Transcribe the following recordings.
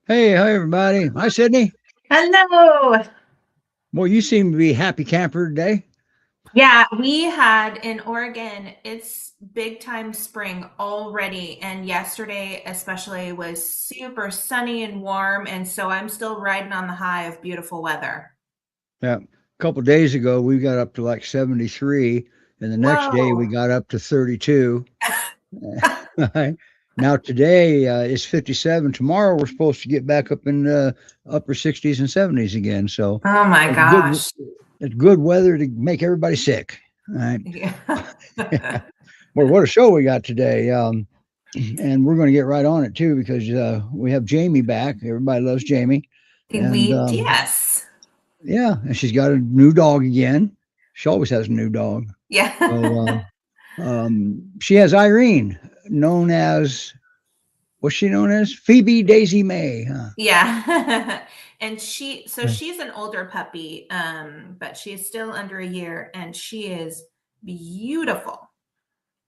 Hey, hi everybody. Hi Sydney. Hello. Well, you seem to be a happy camper today. Yeah, we had in Oregon, it's big time spring already. And yesterday, especially, was super sunny and warm. And so I'm still riding on the high of beautiful weather. Yeah. A couple days ago, we got up to like 73, and the next day we Whoa. got up to 32. Now today is 57. Tomorrow we're supposed to get back up in the upper 60s and 70s again. So Oh my it's good. gosh. It's good weather to make everybody sick. All right. Yeah. Well, what a show we got today. And we're going to get right on it too because we have Jamie back. Everybody loves Jamie. And Yes. yeah, and she's got a new dog again. She always has a new dog. So Yeah. she has Irene, known as what's she known as? Phoebe Daisy May. Huh? Yeah. And so Yeah. she's an older puppy, but she is still under a year and she is beautiful.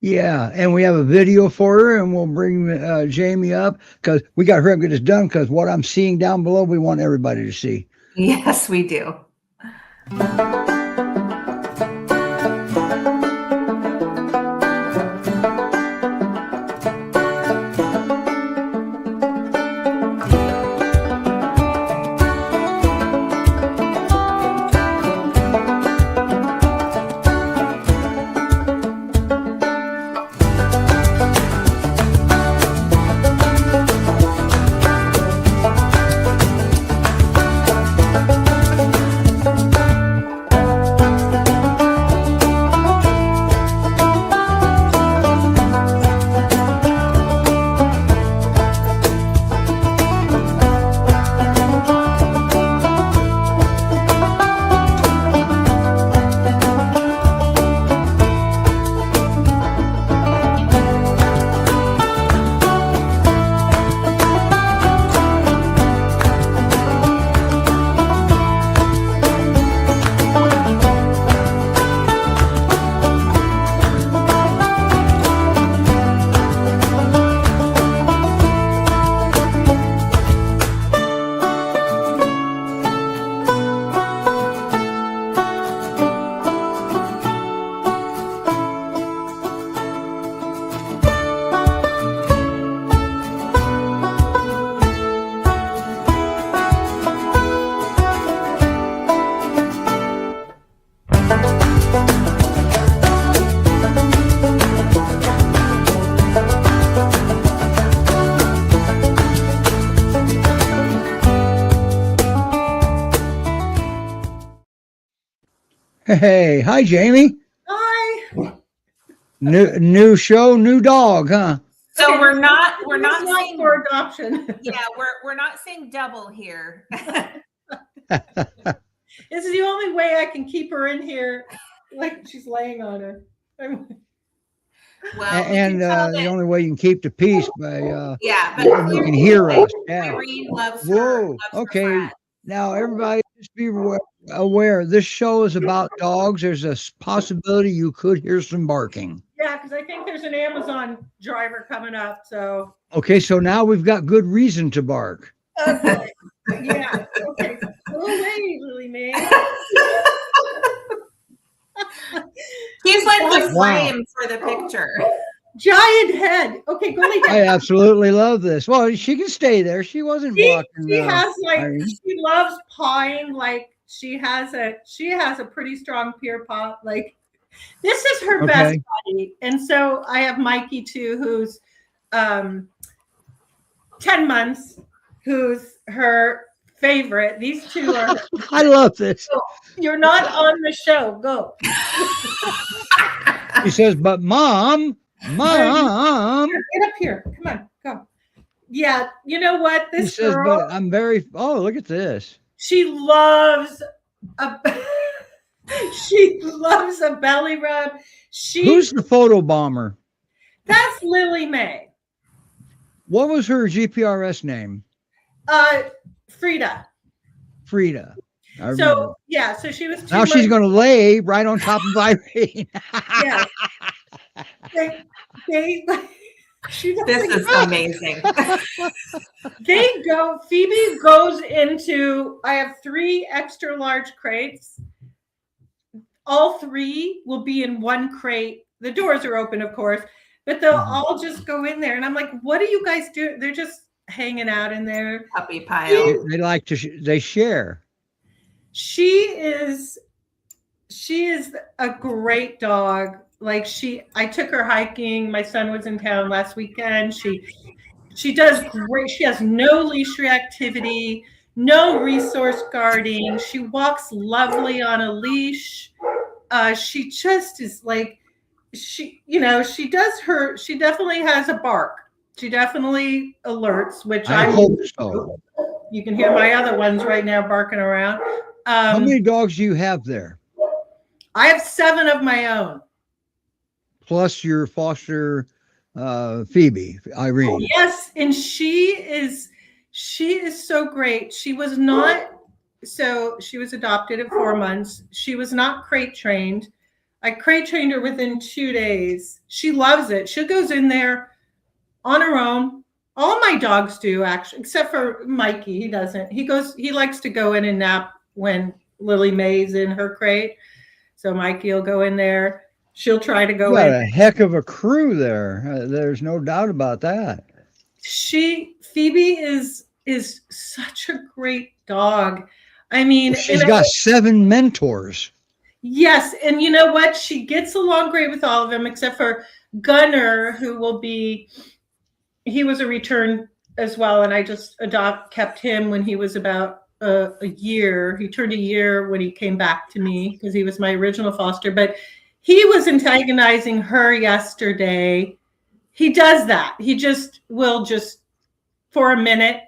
Yeah, and we have a video for her, and we'll bring Jamie up because we got to hurry up and get this done. Because what I'm seeing down below, we want everybody to see. Yes, we do. Hey, hi Jamie. Hi. New show, new dog, huh? So Okay, we're this is not not saying for adoption. yeah, we're not saying double here. This is the only way I can keep her in here, like she's laying on her. Well, we can And tell the that only way you can keep the peace by yeah, but letting you can hear clearly us. Yeah. Irene loves Whoa. her Okay. friend. Now, everybody, just be aware. This show is about dogs. There's a possibility you could hear some barking. Yeah, because I think there's an Amazon driver coming up. So Okay, so now we've got good reason to bark. okay, yeah, okay. Go away, Lily Mae. He's like the Wow. frame for the picture. Giant head. Okay, go lay I down. absolutely love this. Well, she can stay there. She wasn't She, blocking. she has like Irene. she loves pawing. Like she has a pretty strong peer paw. Like this is her best Okay. buddy. And so I have Mikey too, who's um 10 months, who's her favorite. These two are I love this. you're not on the show. Go. She says, but mom, Get up here. Come on, go. Yeah, you know what? he This says, girl, but I'm very, oh, look at this. she loves a she loves a belly rub. Who's the photo bomber? That's Lily Mae. What was her GPRS name? Frida. Frida. I remember. So yeah, so she was 2 Now she's months. going to lay right on top of Irene. Yeah. They This is amazing. Phoebe goes into, I have 3 extra large crates. All 3 will be in one crate. The doors are open, of course, but they'll all just go in there. And I'm like, what do you guys do? They're just hanging out in there. Puppy pile. They like to, they share. She is a great dog. Like I took her hiking. My son was in town last weekend. She does great. She has no leash reactivity, no resource guarding. She walks lovely on a leash. She just is like, she definitely has a bark. She definitely alerts, which I hope so. You can hear my other ones right now barking around. How many dogs do you have there? I have 7 of my own. Plus your foster Phoebe, Irene. Yes, and she is so great. She was adopted at 4 months. She was not crate trained. I crate trained her within 2 days. She loves it. She goes in there on her own. All my dogs do, actually, except for Mikey. He doesn't. He likes to go in and nap when Lily May's in her crate. So Mikey will go in there. She'll try to go in. A heck of a crew there. There's no doubt about that. Phoebe is such a great dog. I mean, she's got 7 mentors. Yes, and you know what? She gets along great with all of them, except for Gunner, who he was a return as well, and I just kept him when he was about a year. He turned a year when he came back to me because he was my original foster, but he was antagonizing her yesterday. He does that. He will for a minute.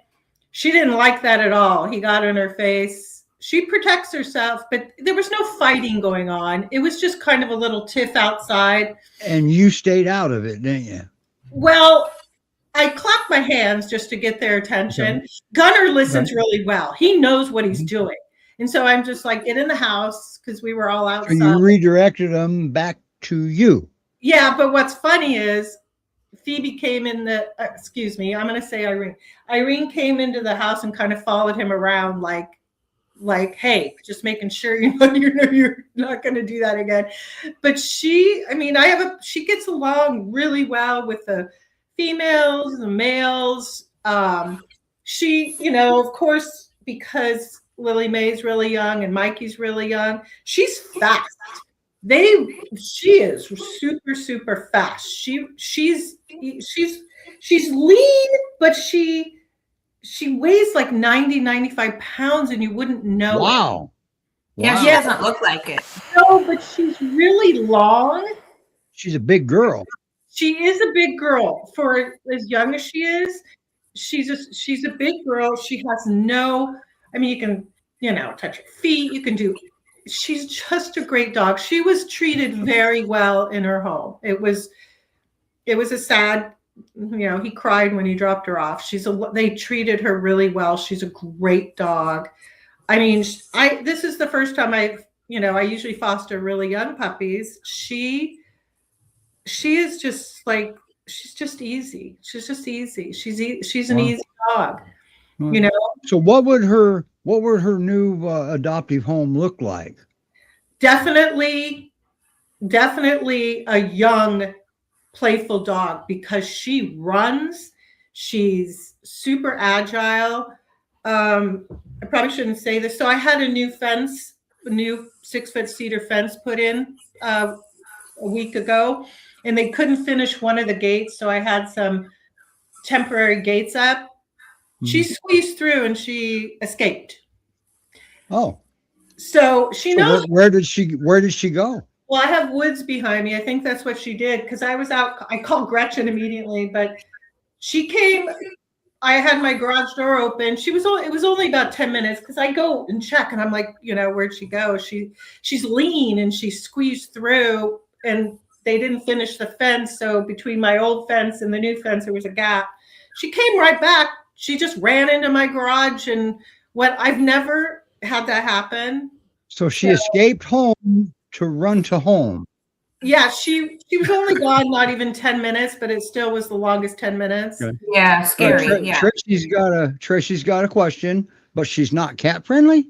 She didn't like that at all. He got in her face. She protects herself, but there was no fighting going on. It was just kind of a little tiff outside. And you stayed out of it, didn't you? Well, I clapped my hands just to get their attention. Okay. Gunner listens really well. He knows what he's doing. And so I'm just like, get in the house, because we were all outside. And you redirected them back to you. Yeah, but what's funny is Phoebe came in excuse me, I'm going to say Irene. Irene came into the house and kind of followed him around like, hey, just making sure you know you're not going to do that again. But she gets along really well with the females, the males. She, of course, because Lily May's really young and Mikey's really young, she's fast. She is super, super fast. She's lean, but she weighs like 95 pounds and you wouldn't know. Wow. Yeah, she doesn't look like it. No, but she's really long. She's a big girl. She is a big girl for as young as she is. She's a big girl. She has you can, touch her feet. You can she's just a great dog. She was treated very well in her home. It was a sad, he cried when he dropped her off. They treated her really well. She's a great dog. I mean, this is the first time I usually foster really young puppies. She is just like, she's just easy. She's just easy. She's an easy dog, So what would her new adoptive home look like? Definitely a young, playful dog, because she runs. She's super agile. I probably shouldn't say this. So I had a new 6-foot cedar fence put in a week ago, and they couldn't finish one of the gates. So I had some temporary gates up. Mm-hmm. She squeezed through and she escaped. Oh. So she knows. Where did she go? Well, I have woods behind me. I think that's what she did, because I was out. I called Gretchen immediately, but she came. I had my garage door open. It was only about 10 minutes, because I go and check and I'm like, where'd she go? She's lean and she squeezed through, and they didn't finish the fence. So between my old fence and the new fence, there was a gap. She came right back. She just ran into my garage, and I've never had that happen. So she escaped home to run to home. Yeah, she was only gone not even 10 minutes, but it still was the longest 10 minutes. Okay. Yeah, scary. Yeah. Tracy's got a question, but she's not cat friendly.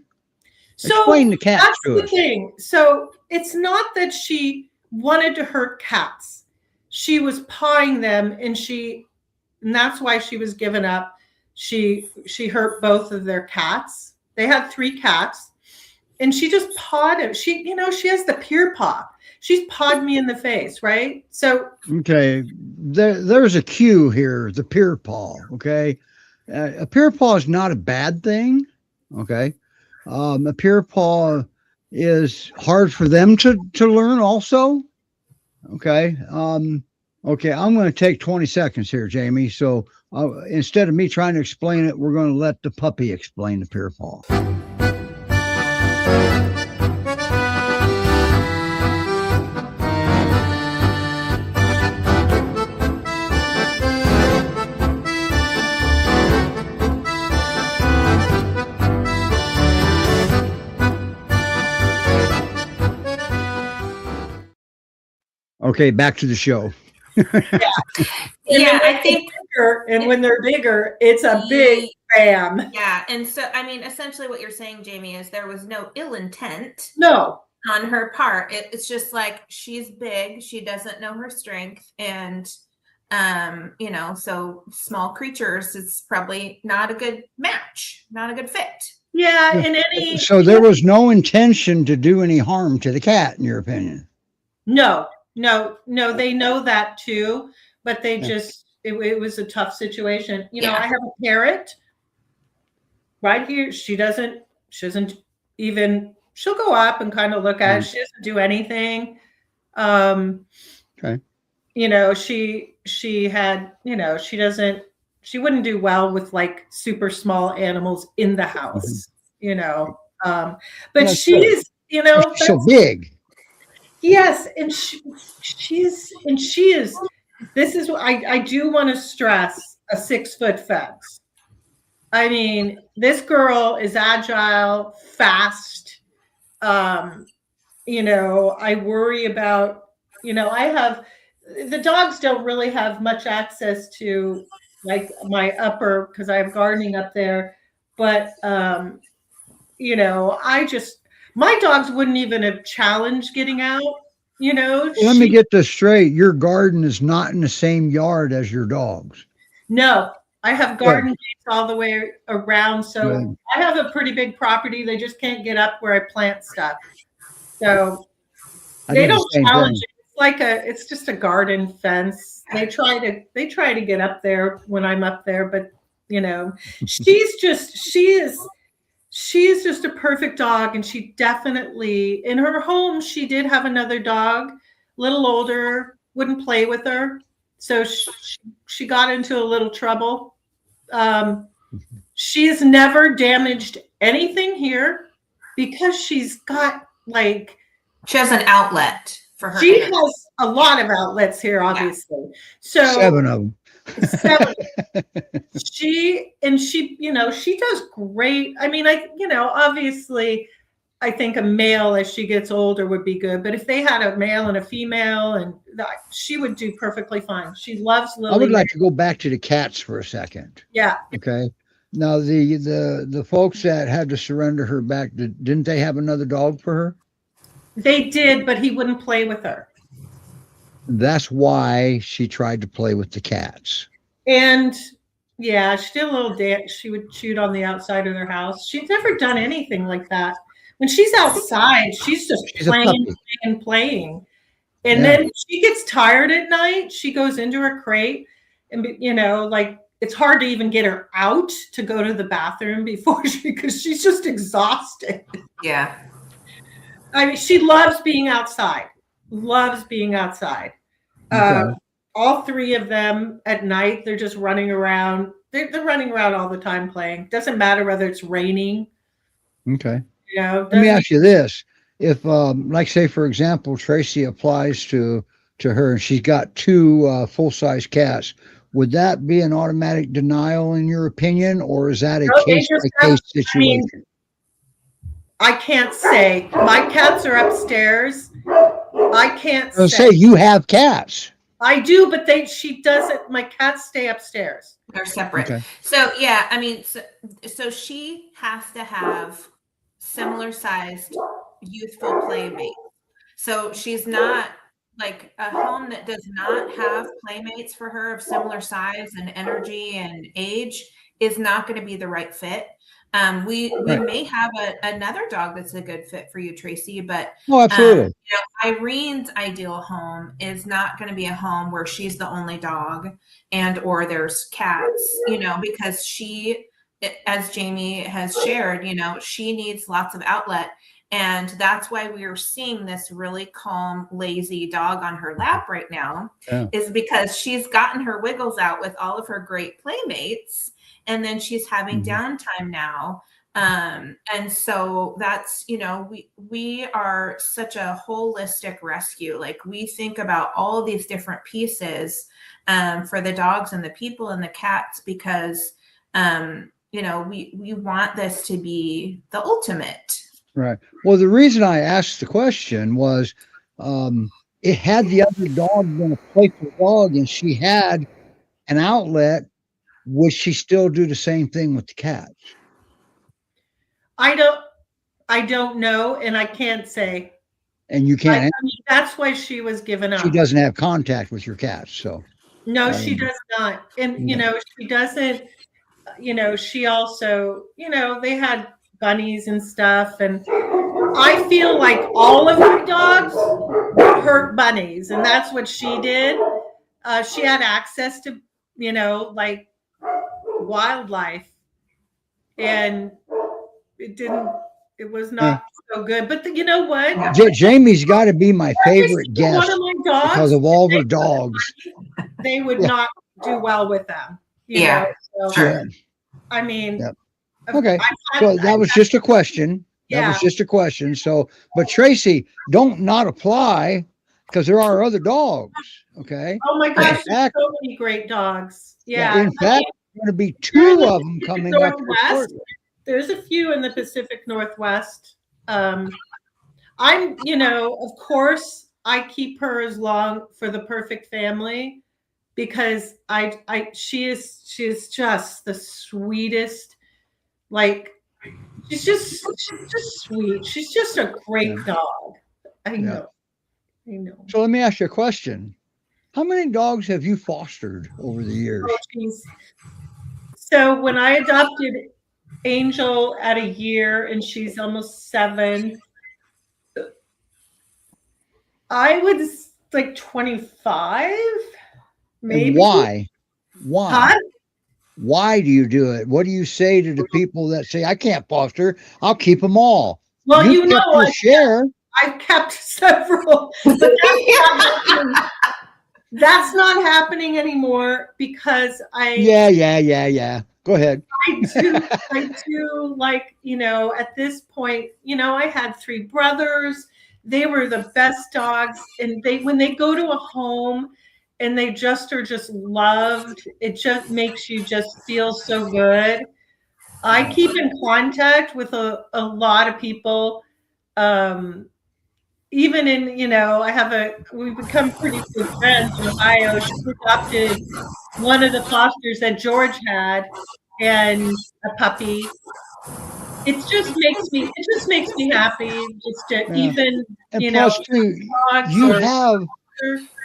So Explain the cats that's to the us. thing. So it's not that she wanted to hurt cats. She was pawing them, and that's why she was given up. She hurt both of their cats. They had 3 cats, and she just pawed him. She has the Pyr paw. She's pawed me in the face, right? So Okay, there's a cue here. The Pyr paw. Okay, a Pyr paw is not a bad thing. Okay, a Pyr paw is hard for them to learn. Also, okay. Okay, I'm going to take 20 seconds here, Jamie. So instead of me trying to explain it, we're going to let the puppy explain the Pyr paw. Okay, back to the show. Yeah, I think. When they're bigger, it's a big bam. Yeah, and so I mean, essentially, what you're saying, Jamie, is there was no ill intent. No. On her part. It's just like she's big, she doesn't know her strength, and so small creatures, it's probably not a good match, not a good fit. Yeah, so there was no intention to do any harm to the cat, in your opinion? No, they know that too, but they just it was a tough situation. I have a parrot right here. She doesn't even, she'll go up and kind of look at it. She doesn't do anything. Okay. She wouldn't do well with like super small animals in the house, but she's, so big. Yes. And she is, this is what I do want to stress, a 6-foot fence. I mean, this girl is agile, fast. I worry about, the dogs don't really have much access to like my upper, because I have gardening up there. But, my dogs wouldn't even have challenged getting out, Let me get this straight. Your garden is not in the same yard as your dogs. No, I have garden gates all the way around. So Good. I have a pretty big property. They just can't get up where I plant stuff. So they don't challenge it. It's just a garden fence. They try to get up there when I'm up there, but she is just a perfect dog. And she definitely, in her home, she did have another dog, a little older, wouldn't play with her. So she got into a little trouble. She's never damaged anything here because she's got she has an outlet for her. She has a lot of outlets here, obviously. Yeah. So 7 of them. 7. She does great. I mean, obviously I think a male as she gets older would be good, but if they had a male and a female, and she would do perfectly fine. She loves Lily. I would like to go back to the cats for a second. Yeah. Okay. Now the folks that had to surrender her back, didn't they have another dog for her? They did, but he wouldn't play with her. That's why she tried to play with the cats. And yeah, she did a little dance. She would shoot on the outside of their house. She's never done anything like that. When she's outside, she's playing. And then she gets tired at night. She goes into her crate, and it's hard to even get her out to go to the bathroom because she's just exhausted. Yeah. I mean, she loves being outside. Okay. All 3 of them at night, they're just running around. They're running around all the time playing. Doesn't matter whether it's raining. Okay. Let me ask you this. If, say, for example, Tracy applies to her and she's got 2 full-size cats, would that be an automatic denial in your opinion, or is that a case-by-case situation? I can't say. My cats are upstairs, I can't I'll say. say you have cats. I do, but she doesn't. My cats stay upstairs. They're separate. Okay. So yeah, I mean, so she has to have similar sized youthful playmates. So she's not like a home that does not have playmates for her of similar size and energy and age is not going to be the right fit. We Right. may have another dog that's a good fit for you, Tracy, but Oh, absolutely. Irene's ideal home is not going to be a home where she's the only dog and or there's cats, because she, as Jamie has shared, she needs lots of outlet. And that's why we are seeing this really calm, lazy dog on her lap right now, is because she's gotten her wiggles out with all of her great playmates. And then she's having downtime now. And so that's, we are such a holistic rescue. Like we think about all these different pieces for the dogs and the people and the cats because, we want this to be the ultimate. Right. Well, the reason I asked the question was it had the other dog been a playful dog and she had an outlet, would she still do the same thing with the cats? I don't know, and I can't say. And you can't. I mean, that's why she was given up. She doesn't have contact with your cats, so. No, she does not. And, she doesn't, she also, they had bunnies and stuff. And I feel like all of my dogs hurt bunnies. And that's what she did. She had access to, like wildlife. And it was not so good. But you know what? Jamie's got to be my favorite guest one of my dogs, because of all her dogs. They would not do well with them. So, sure. I mean, okay. So that was just a question. That was just a question. So, but Tracy, don't not apply because there are other dogs. Okay. Oh my gosh, there's so many great dogs. Yeah. In fact, there's going to be two of them coming up. There's a few in the Pacific Northwest. I'm, of course, I keep her as long for the perfect family because she is just the sweetest. Like she's just sweet. She's just a great dog. I know. So let me ask you a question. How many dogs have you fostered over the years? Oh, so when I adopted Angel at a year and she's almost 7, I was like 25, maybe. And why? Huh? Why do you do it? What do you say to the people that say, I can't foster, I'll keep them all? Well, I've kept several, but that's not happening anymore because Yeah. Go ahead. I do like, at this point, I had 3 brothers. They were the best dogs. And when they go to a home and they are just loved, it just makes you just feel so good. I keep in contact with a lot of people. Even in, we've become pretty good friends in Ohio. She adopted one of the fosters that George had and a puppy. It just makes me happy just to even, and plus too,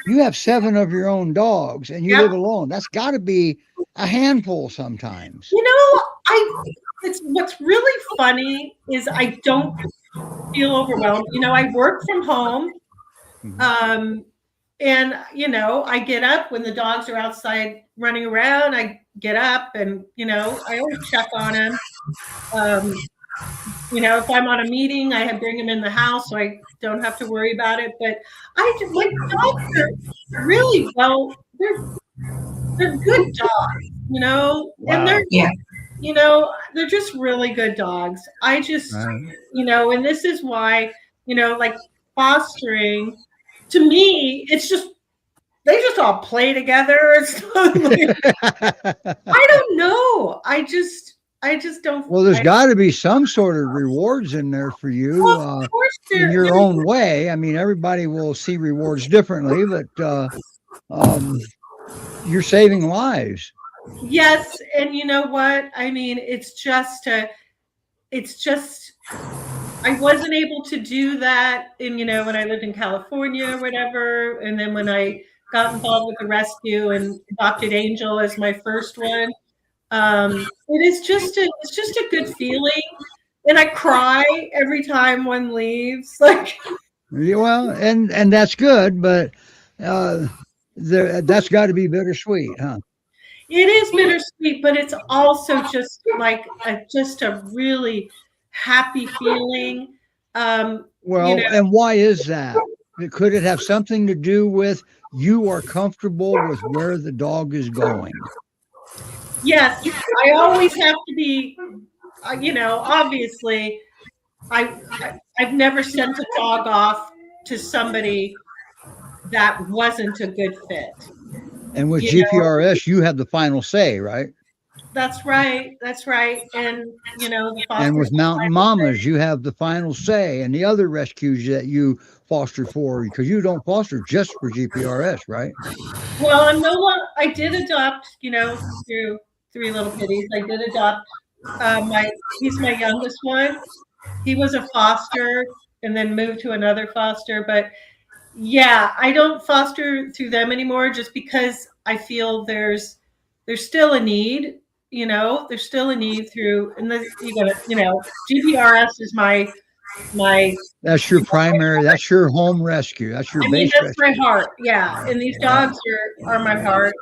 you have 7 of your own dogs and you live alone. That's got to be a handful sometimes. What's really funny is I don't feel overwhelmed. I work from home. And, I get up when the dogs are outside running around. I get up and, I always check on them. If I'm on a meeting, I bring them in the house so I don't have to worry about it. But my dogs are really they're good dogs, Wow. and they're just really good dogs. I just, and this is why, like fostering, to me, it's just, they just all play together. I don't know. I just don't. Well, there's got to be some sort of rewards in there for you, Well, of course, in your own way. I mean, everybody will see rewards differently, but you're saving lives. yes, and you know what? I mean, it's just I wasn't able to do that in, when I lived in California or whatever. And then when I got involved with the rescue and adopted Angel as my first one, it's just a good feeling. And I cry every time one leaves. Like, Well, and that's good, but that's got to be bittersweet, huh? it is bittersweet, but it's also just like just a really happy feeling. Well, and why is that? Could it have something to do with you are comfortable with where the dog is going? Yes, I always have to be, obviously, I've never sent a dog off to somebody that wasn't a good fit. And with GPRS, you have the final say, right? That's right. That's right. And, the And foster with Mountain Mamas, you have the final say, and the other rescues that you foster for, because you don't foster just for GPRS, right? Well, I'm no longer, I did adopt, through Three Little Pitties. I did adopt he's my youngest one. He was a foster and then moved to another foster. But yeah, I don't foster through them anymore just because I feel there's still a need, there's still a need through, and GPRS is my that's your primary, that's your home rescue, that's your base that's rescue. my heart. Yeah, and these dogs are my heart.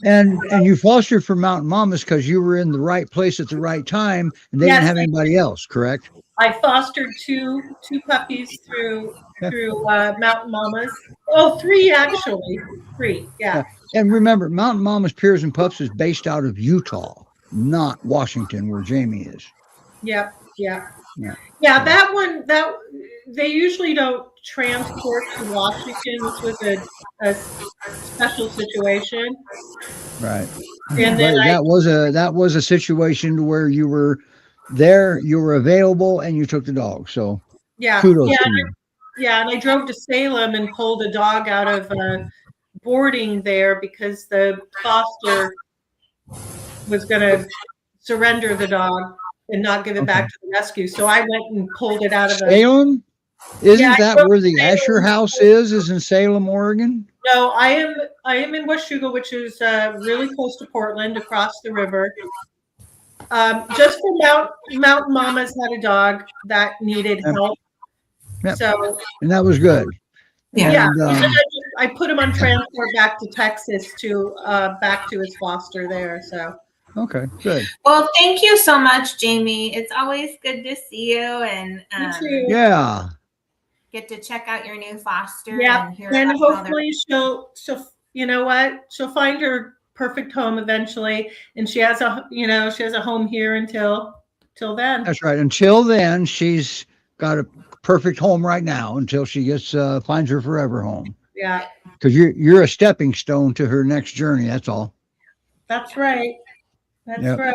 And you fostered for Mountain Mamas because you were in the right place at the right time, and they didn't have anybody else, correct? I fostered two puppies through Mountain Mamas. Oh, three actually. Three, yeah. And remember, Mountain Mamas, Pyrs, and Pups is based out of Utah, not Washington, where Jamie is. Yep. Yeah, that one, they usually don't transport to Washington, which was a special situation. Right. And then that was a situation to where you were there, you were available, and you took the dog. So kudos to you. Yeah, and I drove to Salem and pulled a dog out of boarding there because the foster was going to surrender the dog and not give it back to the rescue. So I went and pulled it out of Salem? Isn't that where the Asher House is in Salem, Oregon? No, I am in Washougal, which is really close to Portland, across the river. Just for Mountain Mamas had a dog that needed help. Yep. So, and that was good. Yeah. And, I put him on transport back to Texas back to his foster there. So. Okay, good. Well, thank you so much, Jamie. It's always good to see you and yeah, get to check out your new foster. Yeah, and hopefully she'll she'll find her perfect home eventually, and she has a home here until then. That's right. Until then, she's got a perfect home right now until she finds her forever home. Yeah, because you're a stepping stone to her next journey. That's all. That's right. That's right.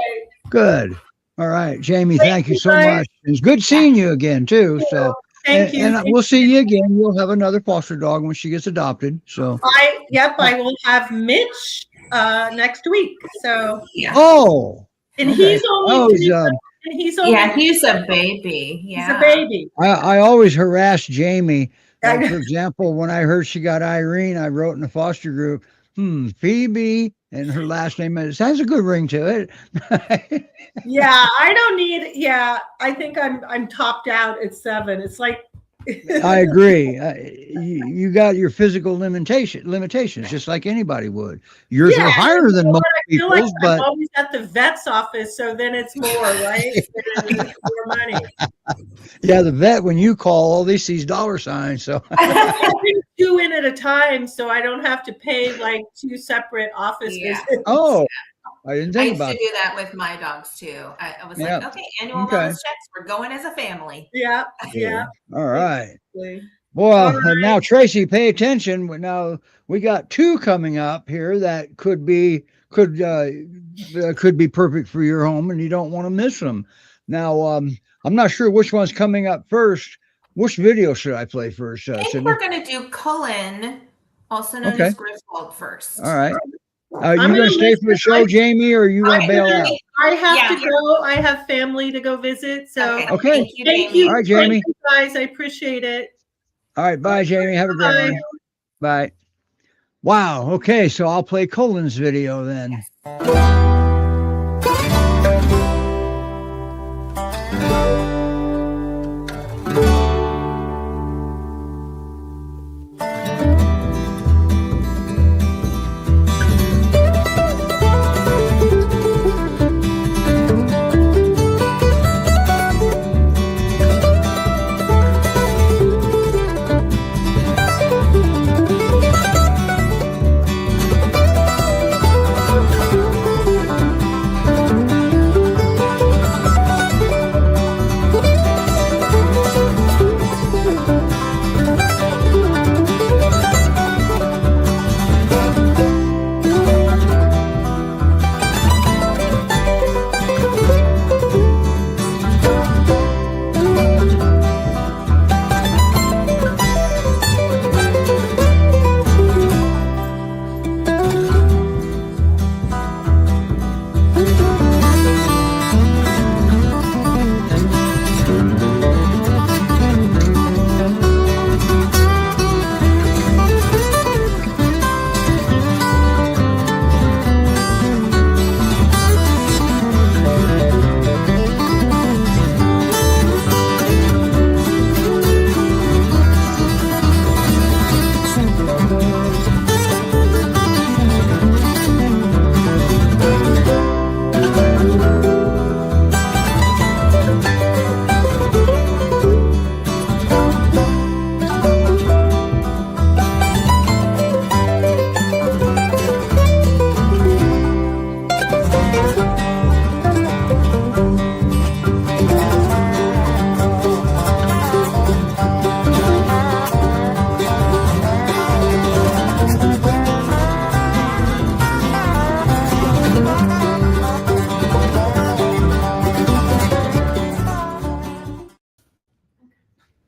Good. All right, Jamie. Thank you so much. It's good seeing you again too. So. Thank you. And we'll see you again. You'll have another foster dog when she gets adopted. So I will have Mitch next week. So and he's only he's a baby. Yeah. He's a baby. I always harass Jamie. Like, for example, when I heard she got Irene, I wrote in the foster group, Phoebe, and her last name has a good ring to it. Yeah, I don't need. Yeah, I think I'm topped out at 7. It's like. I agree. You got your physical limitations, just like anybody would. Yours are higher than most people's, but I'm always at the vet's office, so then it's more, right? More money. Yeah, the vet, when you call, all they see is dollar signs. So I bring 2 in at a time, so I don't have to pay like 2 separate office visits. Oh. I didn't think about it. I used to do that with my dogs too. I was like, okay, annual wellness checks. We're going as a family. Yeah. All right. Well, and now Tracy, pay attention. Now we got 2 coming up here that could be could be perfect for your home, and you don't want to miss them. Now, I'm not sure which one's coming up first. Which video should I play first? I think Sydney? we're going to do Cullen, also known Okay. as Griswold, first. All right. Are you going to stay for the show, Jamie, or are you going to bail out? I have to go. I have family to go visit. So okay. Thank you. All right, Jamie. Thank you guys. I appreciate it. All right. Bye, Jamie. Have a great one. Bye. Wow. Okay. So I'll play Cullen's video then.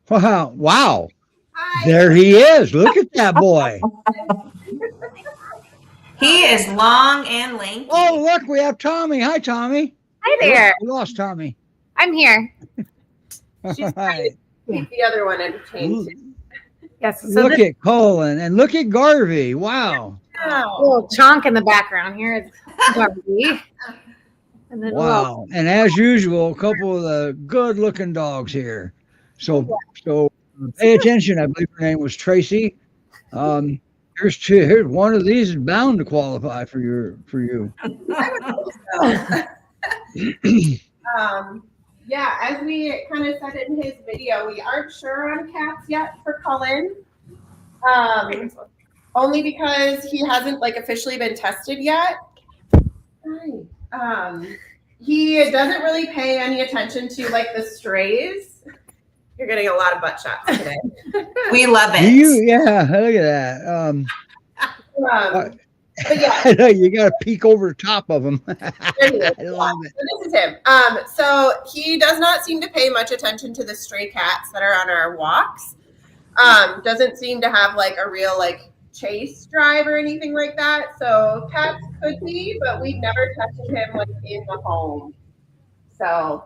Wow. Wow. Hi. There he is. Look at that boy. He is long and lanky. Oh, look, we have Tommy. Hi, Tommy. Hi there. We lost Tommy. I'm here. She's Hi. Keep the other one entertained. Yes. So Look at Colin and look at Garvey. Wow. little chonk in the background here is Garvey. And then Wow. And as usual, a couple of the good looking dogs here. So pay attention. I believe her name was Tracy. Here's two. Here's one of these is bound to qualify for you. Yeah, as we kind of said in his video, we aren't sure on cats yet for Cullen. Only because he hasn't like officially been tested yet. He doesn't really pay any attention to like the strays. You're getting a lot of butt shots today. We love it. Yeah, look at that. But yeah, I know you got to peek over the top of them. I love it. So this is him. So he does not seem to pay much attention to the stray cats that are on our walks. Doesn't seem to have like a real like chase drive or anything like that. So cats could be, but we've never tested him like in the home. So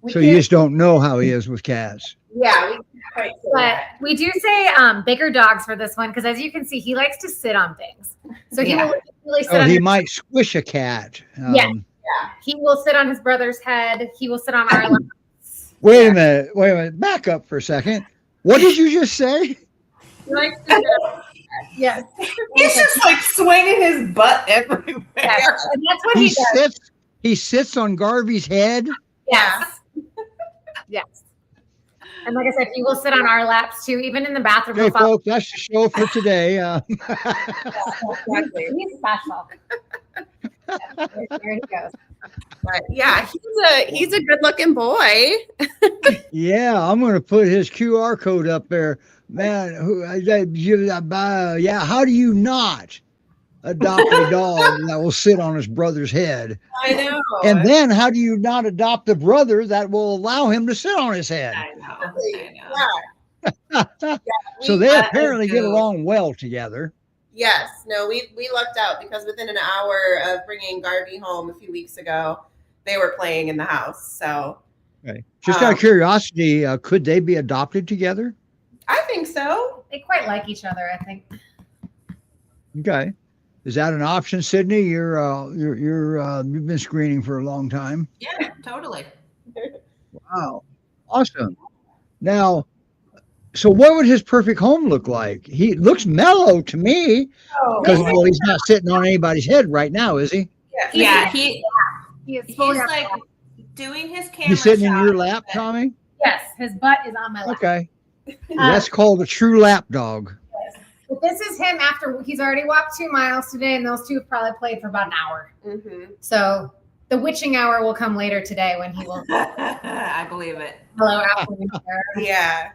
you just don't know how he is with cats. Yeah, we can't quite say but that. we do say bigger dogs for this one because as you can see, he likes to sit on things. So he will really sit Oh, on he his, might squish a cat. Yeah. He will sit on his brother's head. He will sit on our laps. Wait a minute. Back up for a second. What did you just say? He likes to Yes. He's just like swinging his butt everywhere. Yes. And that's what He he does. He sits on Garvey's head. Yes. Yes. And like I said, he will sit on our laps too, even in the bathroom. Okay, He'll follow- folks, that's the show for today. Exactly. He's special. There he goes. But yeah, he's a good looking boy. Yeah, I'm going to put his QR code up there. Man, how do you not? adopt a dog that will sit on his brother's head? I know. And then how do you not adopt a brother that will allow him to sit on his head? I know. Yeah. So We- they That apparently is get so- along well together. Yes. No, we lucked out because within an hour of bringing Garvey home a few weeks ago, they were playing in the house. So Okay. Just out of curiosity, could they be adopted together? I think so. They quite like each other, I think. Okay. Is that an option, Sydney? You've been screening for a long time. Yeah, totally. Wow. Awesome. Now, so what would his perfect home look like? He looks mellow to me Oh, because well, he's not sitting on anybody's head right now, is he? Yeah, He is he's fully on like my lap. doing his camera. He's sitting in your shot, lap, but- Tommy? Yes, his butt is on my lap. Okay. That's called a true lap dog. But this is him after he's already walked 2 miles today, and those two have probably played for about an hour. Mm-hmm. So the witching hour will come later today when he will I believe it. hello afternoon. Yeah.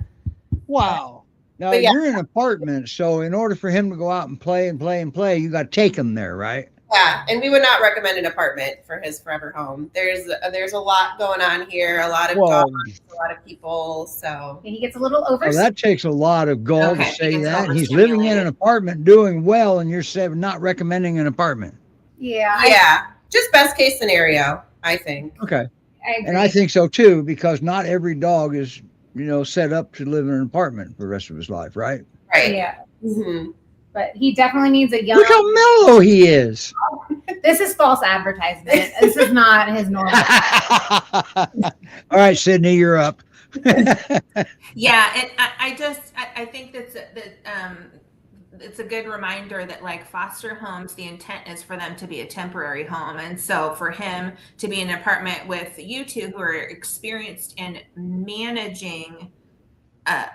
Wow. Now But yeah. you're in an apartment, so in order for him to go out and play, you got to take him there, right? Yeah, and we would not recommend an apartment for his forever home. There's a lot going on here, a lot of Well, dogs, a lot of people. So He gets a little well, over. that takes a lot of gall Okay, to say he gets that. He's living in an overstimulated. apartment doing well, and you're saying not recommending an apartment. Yeah, yeah, just best case scenario, I think. Okay. I agree. And I think so too, because not every dog is, set up to live in an apartment for the rest of his life, right? Right. Yeah, Mm-hmm. but he definitely needs a young. Look how mellow he is. This is false advertisement. This is not his normal. All right, Sydney, you're up. Yeah, and I think it's a good reminder that like foster homes, the intent is for them to be a temporary home, and so for him to be in an apartment with you two who are experienced in managing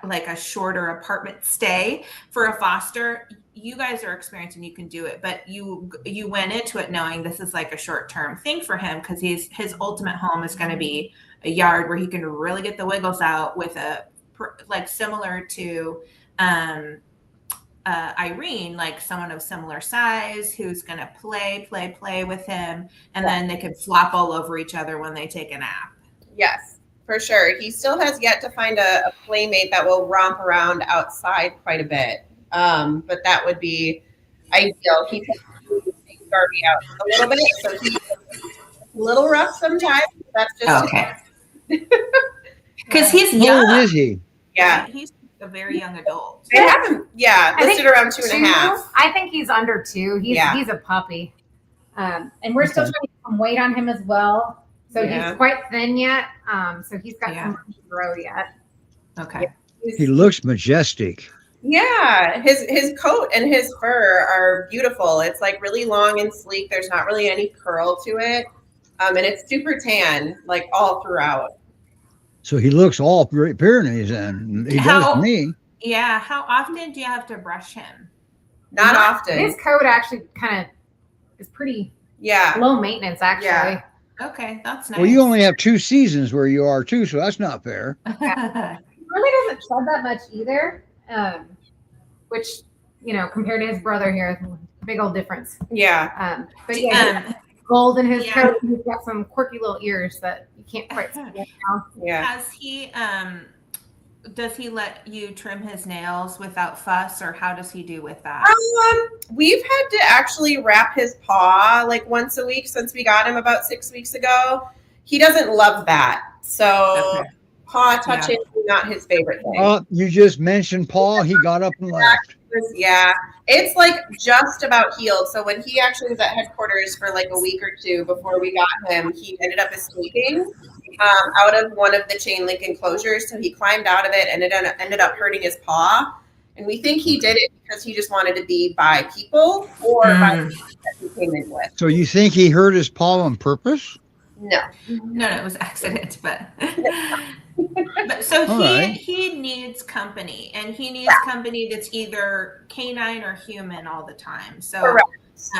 like a shorter apartment stay for a foster, you guys are experienced and you can do it, but you went into it knowing this is like a short-term thing for him because his ultimate home is going to be a yard where he can really get the wiggles out with like similar to Irene, like someone of similar size who's going to play with him, and then they can flop all over each other when they take a nap. Yes, for sure. He still has yet to find a playmate that will romp around outside quite a bit. But that would be ideal. He can take Garvey out a little bit, so he's a little rough sometimes. That's just Okay. Because he's How young. old is he? Yeah. He's a very young adult. They have him, I listed think around 2.5. I think he's under 2. Yeah. He's a puppy, and we're still Okay. trying to get some weight on him as well. So Yeah. he's quite thin yet. So he's got Yeah. some room to grow yet. Okay. He looks majestic. Yeah, his coat and his fur are beautiful. It's like really long and sleek. There's not really any curl to it, and it's super tan, like all throughout. So he looks all Pyrenees, and he does How- to me. Yeah. How often do you have to brush him? Not often. His coat actually kind of is pretty Yeah, low maintenance, actually. Yeah. Okay, that's nice. Well, you only have 2 seasons where you are too, so that's not fair. He really doesn't shed that much either, which, compared to his brother here, is a big old difference. yeah. But yeah, he's gold in his yeah. coat. He's got some quirky little ears that you can't quite see right now. Yeah. Has he? Does he let you trim his nails without fuss, or how does he do with that? We've had to actually wrap his paw like once a week since we got him about 6 weeks ago. He doesn't love that. So Okay. paw touching is not his favorite thing. You just mentioned Paul. He got up and left. Yeah. It's like just about healed. So when he actually was at headquarters for like a week or two before we got him, he ended up escaping out of one of the chain link enclosures. So he climbed out of it and it ended up hurting his paw. And we think he did it because he just wanted to be by people or by the people that he came in with. So you think he hurt his paw on purpose? No. No, it was accident, but so All right. he needs company, and he needs company that's either canine or human all the time. So Correct.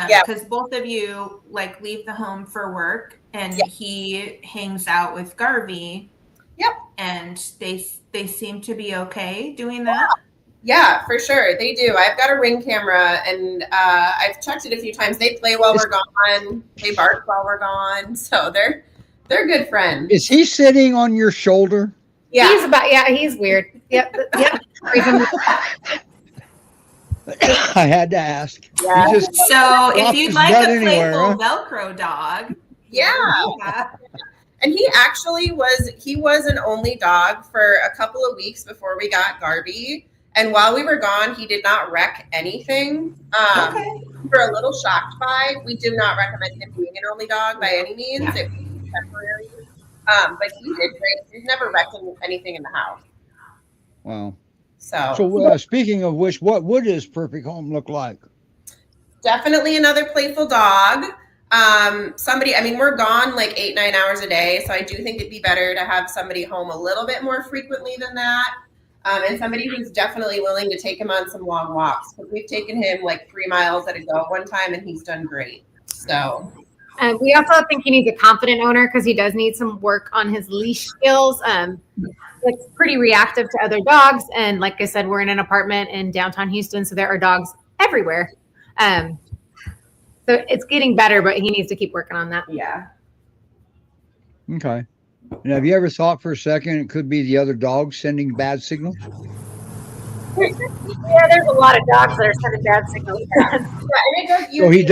Yeah. because both of you like leave the home for work, and Yep. he hangs out with Garvey. Yep. And they seem to be okay doing that. Yeah, for sure. They do. I've got a Ring camera, and I've checked it a few times. They play while we're gone. They bark while we're gone. So they're good friends. Is he sitting on your shoulder? Yeah. He's weird. Yep. I had to ask. Yeah. He just So if flops you'd his like butt a anywhere, playful huh? Velcro dog. Yeah. And he actually was an only dog for a couple of weeks before we got Garvey. And while we were gone, he did not wreck anything. Okay. We were a little shocked by. We do not recommend him being an only dog by any means. Yeah. It was temporary. But he did great. He's never wrecked anything in the house. Wow. So Speaking of which, what would his perfect home look like? definitely another playful dog. We're gone like 8-9 hours a day. So I do think it'd be better to have somebody home a little bit more frequently than that. And somebody who's definitely willing to take him on some long walks. Because we've taken him like 3 miles at a go one time and he's done great. So We also think he needs a confident owner because he does need some work on his leash skills. It's pretty reactive to other dogs. And like I said, we're in an apartment in downtown Houston, so there are dogs everywhere. So it's getting better, but he needs to keep working on that. yeah. Okay. And have you ever thought for a second it could be the other dogs sending bad signals? Yeah, there's a lot of dogs that are sending bad signals. So he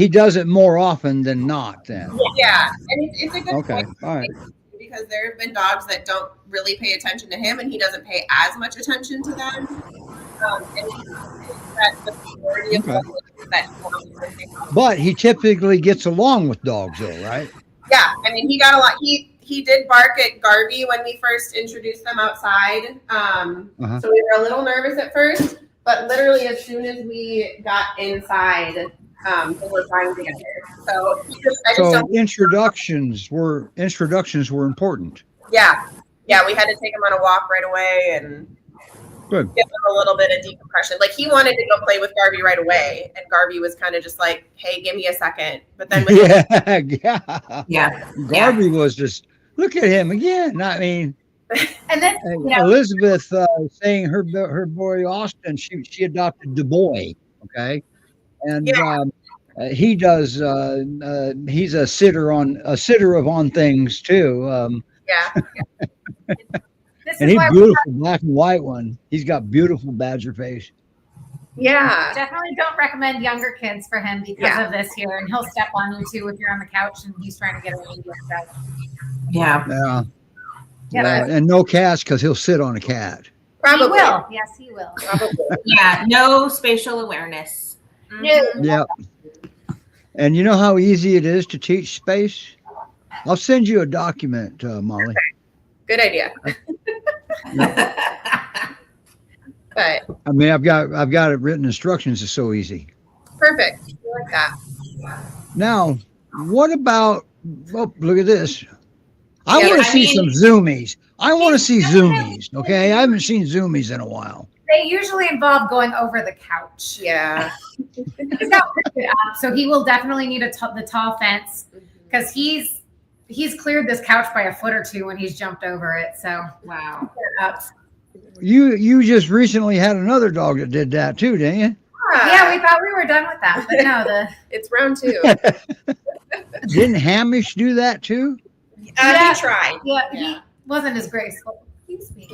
does it more often than not then. Yeah. And it's a good Okay. point. All right. Because there have been dogs that don't really pay attention to him and he doesn't pay as much attention to them. And that's the majority of that. But he typically gets along with dogs though, right? Yeah, I mean, he got a lot. He did bark at Garvey when we first introduced them outside. So we were a little nervous at first, but literally as soon as we got inside, they were fine together. So introductions were important. Yeah, we had to take him on a walk right away and Good. give him a little bit of decompression. Like he wanted to go play with Garvey right away, and Garvey was kind of just like, "Hey, give me a second." But then Yeah. Garvey was just look at him again. I mean, And then Elizabeth saying her boy Austin, she adopted Du Bois. Okay, and he does. He's a sitter of on things too. And he's beautiful, black and white one. He's got beautiful badger face. Yeah. Definitely don't recommend younger kids for him because of this here. And he'll step on you too if you're on the couch and he's trying to get away with that. Yeah. Yeah. And no cats because he'll sit on a cat. Probably. He will. Yes, he will. Yeah. No spatial awareness. Mm-hmm. Yeah. And you know how easy it is to teach space? I'll send you a document, Molly. Good idea. But I mean, I've got it written instructions. It's so easy. perfect. I like that. Now, what about? Oh, look at this. I Yeah, want to I see mean- some zoomies. I want to see zoomies. Okay, I haven't seen zoomies in a while. They usually involve going over the couch. Yeah. He's got it up, so he will definitely need the tall fence because he's cleared this couch by a foot or two when he's jumped over it. So Wow. You just recently had another dog that did that too, didn't you? yeah, we thought we were done with that, but no, It's round 2. Didn't Hamish do that too? He tried. he wasn't as graceful. Excuse me.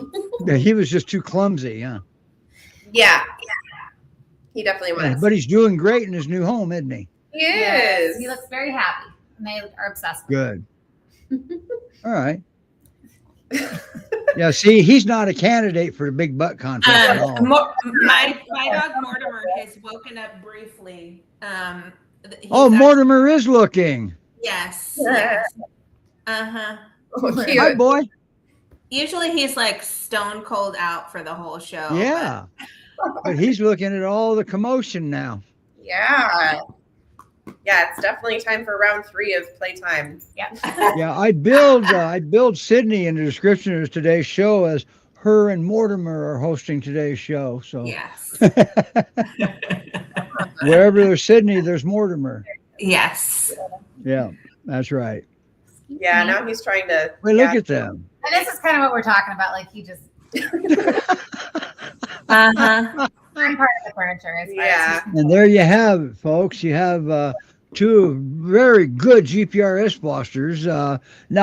Yeah, he was just too clumsy, huh? Yeah. He definitely was. But he's doing great in his new home, isn't he? He is. He looks very happy, and they are obsessed with him. Good. All right. Yeah, see, he's not a candidate for the big butt contest at all. My dog Mortimer has woken up briefly. Mortimer is looking. Yes. Oh, Hi, cute. boy. Usually he's like stone cold out for the whole show. Yeah. But he's looking at all the commotion now. Yeah. Yeah, it's definitely time for round 3 of playtime. Yeah. Yeah, I build Sydney in the description of today's show as her and Mortimer are hosting today's show. So Yes. wherever there's Sydney, there's Mortimer. Yes. Yeah, that's right. Yeah, now he's trying to. Wait, look at them. And this is kind of what we're talking about. Like he just Uh-huh. I'm part of the furniture. As far as Yeah. And there you have it, folks. You have two very good GPRS fosters. Now,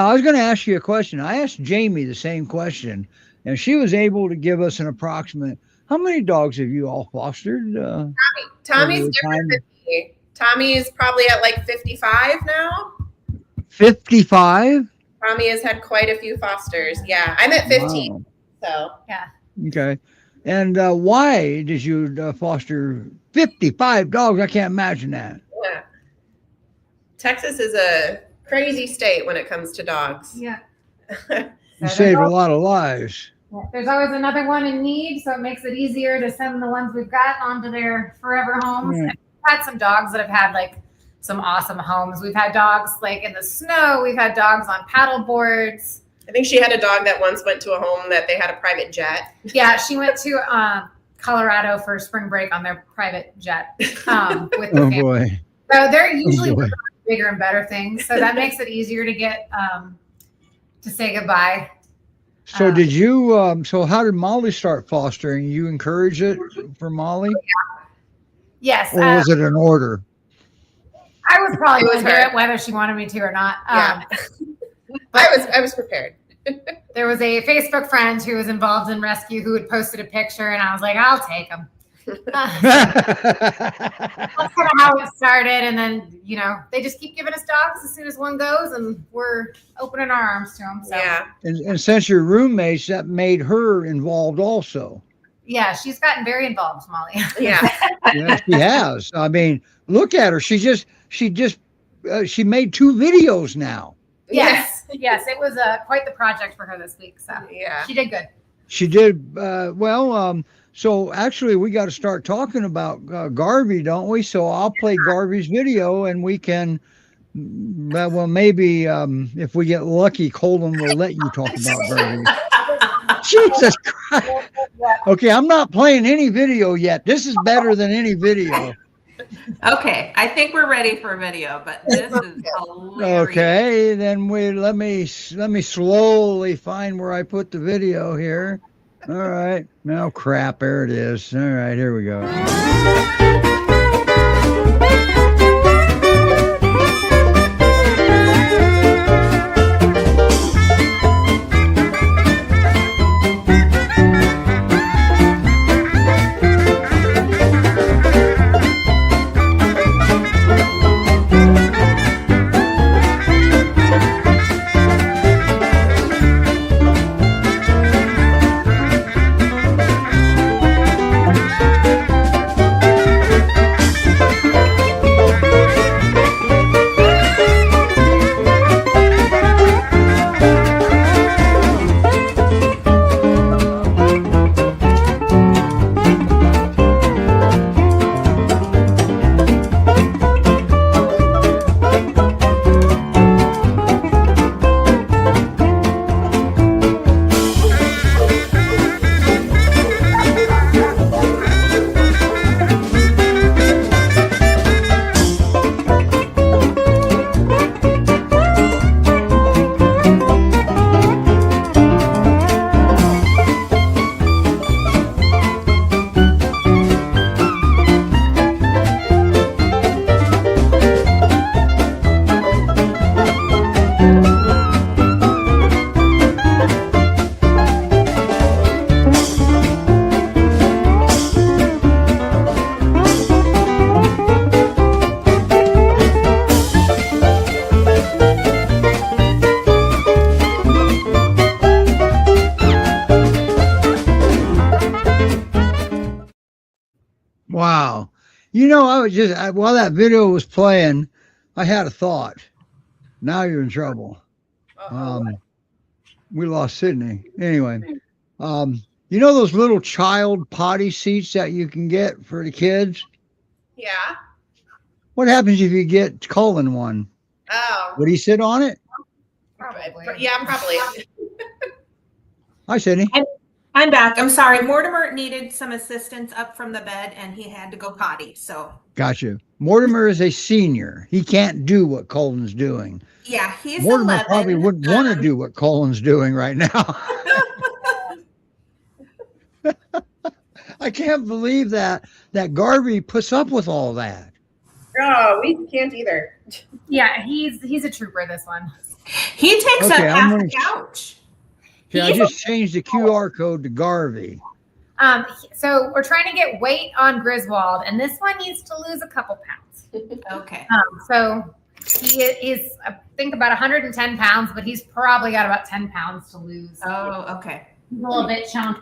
I was going to ask you a question. I asked Jamie the same question, and she was able to give us an approximate. How many dogs have you all fostered? Tommy's over different time? than me. Tommy's probably at like 55 now. 55? Tommy has had quite a few fosters. Yeah, I'm at 15. Wow. So Okay. And why did you foster 55 dogs? I can't imagine that. yeah. Texas is a crazy state when it comes to dogs. yeah. You saved a lot of lives. There's always another one in need, so it makes it easier to send the ones we've got onto their forever homes. Right. We've had some dogs that have had like some awesome homes. We've had dogs like in the snow. We've had dogs on paddle boards. I think she had a dog that once went to a home that they had a private jet. Yeah, she went to Colorado for spring break on their private jet with the Oh, family. boy. So they're usually boy. bigger and better things. So that makes it easier to get to say goodbye. So did you, so how did Molly start fostering? You encourage it for Molly? Yes. Or was it an order? I was probably It was going to do her. it whether she wanted me to or not. Yeah. I was prepared. There was a Facebook friend who was involved in rescue who had posted a picture, and I was like, I'll take him. That's kind of how it started. And then, they just keep giving us dogs as soon as one goes, and we're opening our arms to them. So, Yeah. And since you're roommates, that made her involved also. yeah, she's gotten very involved, Molly. Yeah. Yeah, she has. I mean, look at her. She made 2 videos now. Yes, it was quite the project for her this week. So Yeah. she did good. She did well. So actually, we got to start talking about Garvey, don't we? So I'll play Garvey's video, and we can. Well, maybe if we get lucky, Colin will let you talk about Garvey. Jesus Christ! Okay, I'm not playing any video yet. This is better than any video. Okay, I think we're ready for a video, but this is hilarious. Okay, then let me slowly find where I put the video here. All right. No crap, there it is. All right, here we go. Wow. I was while that video was playing, I had a thought. Now you're in trouble. We lost Sydney. Anyway, those little child potty seats that you can get for the kids? Yeah. What happens if you get Colin one? Oh. Would he sit on it? Probably. Yeah, probably. Hi, Sydney. I'm back. I'm sorry. Mortimer needed some assistance up from the bed, and he had to go potty. So Gotcha. Mortimer is a senior. He can't do what Colin's doing. yeah, he's Mortimer 11. probably wouldn't want to do what Colin's doing right now. I can't believe that Garvey puts up with all that. Oh, we can't either. Yeah, he's a trooper, this one. He takes up Okay, half the couch. Okay, I just changed the QR code to Garvey. So we're trying to get weight on Griswold, and this one needs to lose a couple pounds. Okay. So he is, I think, about 110 pounds, but he's probably got about 10 pounds to lose. Oh, okay. He's a little bit chunky,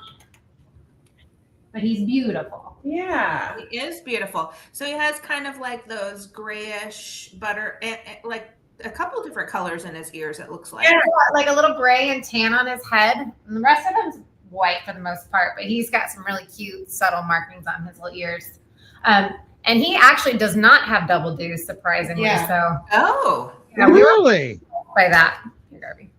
but he's beautiful. Yeah. He is beautiful. So he has kind of like those grayish butter, like a couple different colors in his ears, it looks like. Yeah, like a little gray and tan on his head. And the rest of him's white for the most part, but he's got some really cute, subtle markings on his little ears. And he actually does not have double deuce, surprisingly. Yeah. So, Oh. yeah, we were Really? by that. Here, Garvey.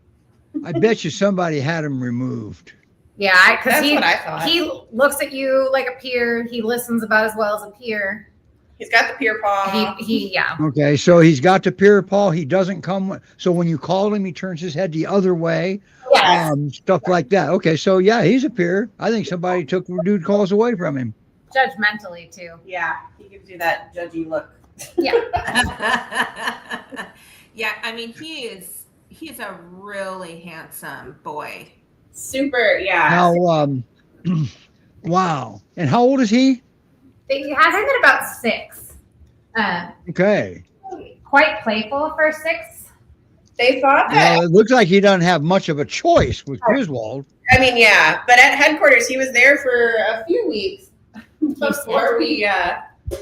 I bet you somebody had him removed. Yeah, because That's what I thought. he looks at you like a peer. He listens about as well as a peer. He's got the peer paw. Yeah. Okay, so he's got the peer paw. He doesn't come. So when you call him, he turns his head the other way. Yes. Stuff like that. Okay, so yeah, he's a peer. I think somebody took dude calls away from him. Judgmentally too. Yeah, he gives you that judgy look. Yeah. Yeah, I mean, he's a really handsome boy. Super, yeah. Now, wow. And how old is he? He has him at about 6. Okay. Quite playful for 6. They thought that. It looks like he doesn't have much of a choice with Griswold. I mean, yeah, but at headquarters, he was there for a few weeks before we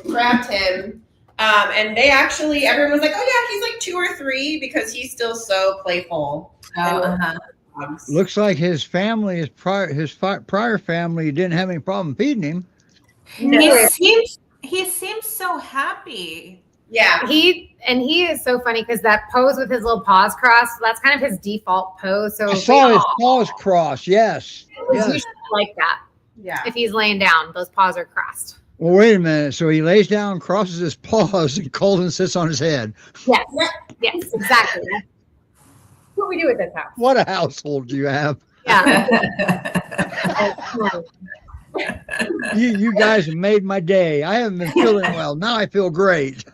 grabbed him. And they actually, everyone was like, oh, yeah, he's like 2 or 3 because he's still so playful. Looks like his family, his prior family didn't have any problem feeding him. No. He seems so happy. Yeah. He is so funny because that pose with his little paws crossed, that's kind of his default pose. So I saw his paws crossed. Yes. it's usually like that. Yeah. If he's laying down, those paws are crossed. Well, wait a minute. So he lays down, crosses his paws, and Colton sits on his head. Yes. Yes, exactly. That's what we do at this house. What a household you have. Yeah. You guys have made my day. I haven't been feeling well. Now I feel great.